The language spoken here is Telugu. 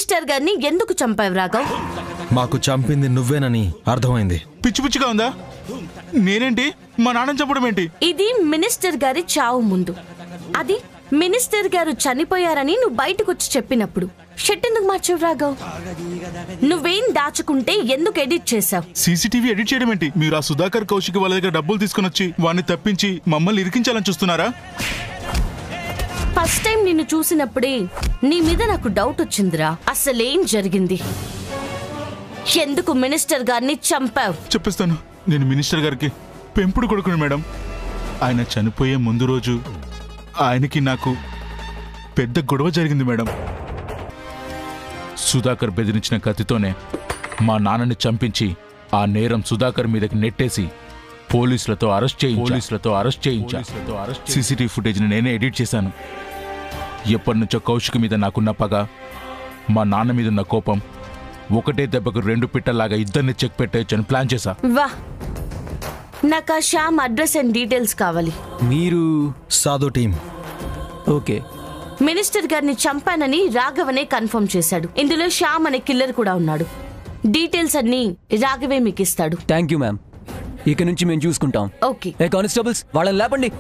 మినిస్టర్ గారిని ఎందుకు చంపావు రాఘవ్? మాకు చంపింది నువ్వేనని అర్థమైంది. పిచ్చి పిచ్చిగా ఉందా? నేనేంటి మా నాన్న చంపడం ఏంటి? ఇది మినిస్టర్ గారి చావు ముందు, అది మినిస్టర్ గారు చనిపోయారని నువ్వు బయటకు వచ్చి చెప్పినప్పుడు. షెట్ ఎందుకు మార్చావు రాఘవ్? నువ్వేం దాచుకుంటే ఎందుకు ఎడిట్ చేసావు? సీసీటీవీ ఎడిట్ చేయడం ఏంటి? మీరు ఆ సుధాకర్ కౌశిక్ వాళ్ళ దగ్గర డబ్బులు తీసుకుని వచ్చి వాడిని తప్పించి మమ్మల్ని ఇరికించాలని చూస్తున్నారా? ఫస్ట్ టైం నిన్ను చూసినప్పుడే నీ మీద నాకు డౌట్ వచ్చిందిరా. అసలేం జరిగింది? ఎందుకు మినిస్టర్ గారిని చంపావు? చెప్పేస్తాను. నేను మినిస్టర్ గారికి పెంపుడు కొడుకుని మేడం. ఆయన చనిపోయే ముందు రోజు ఆయనకి నాకు పెద్ద గొడవ జరిగింది మేడం. సుధాకర్ బెదిరించిన కత్తితోనే మా నాన్నని చంపించి ఆ నేరం సుధాకర్ మీదకి నెట్టేసి పోలీసులతో అరెస్ట్ చేయించా. సీసీటీవీ ఫుటేజ్ని నేనే ఎడిట్ చేశాను. ఎప్పటి నుంచో కౌశిక్ మీద నాకున్న పగ, మా నాన్న మీద ఉన్న కోపం, ఒకటే దెబ్బకు 2 పిట్టల్లాగా ఇద్దరిని చెక్ పెట్టేయచ్చని ప్లాన్ చేశా. వా, నాకు ఆ శ్యామ్ అడ్రస్ అండ్ డీటెయిల్స్ కావాలి. మీరు సాధు టీం. ఓకే. మినిస్టర్ గారిని చంపానని రాఘవనే కన్ఫర్మ్ చేశాడు. ఇందులో శ్యామ్ అనే కిల్లర్ కూడా ఉన్నాడు. డీటెయిల్స్ అన్ని రాఘవే మీకు ఇస్తాడు. Thank you ma'am. ఇక నుంచి మేము చూసుకుంటాం. ఓకే. కానిస్టేబుల్స్, వాళ్ళని లేపండి.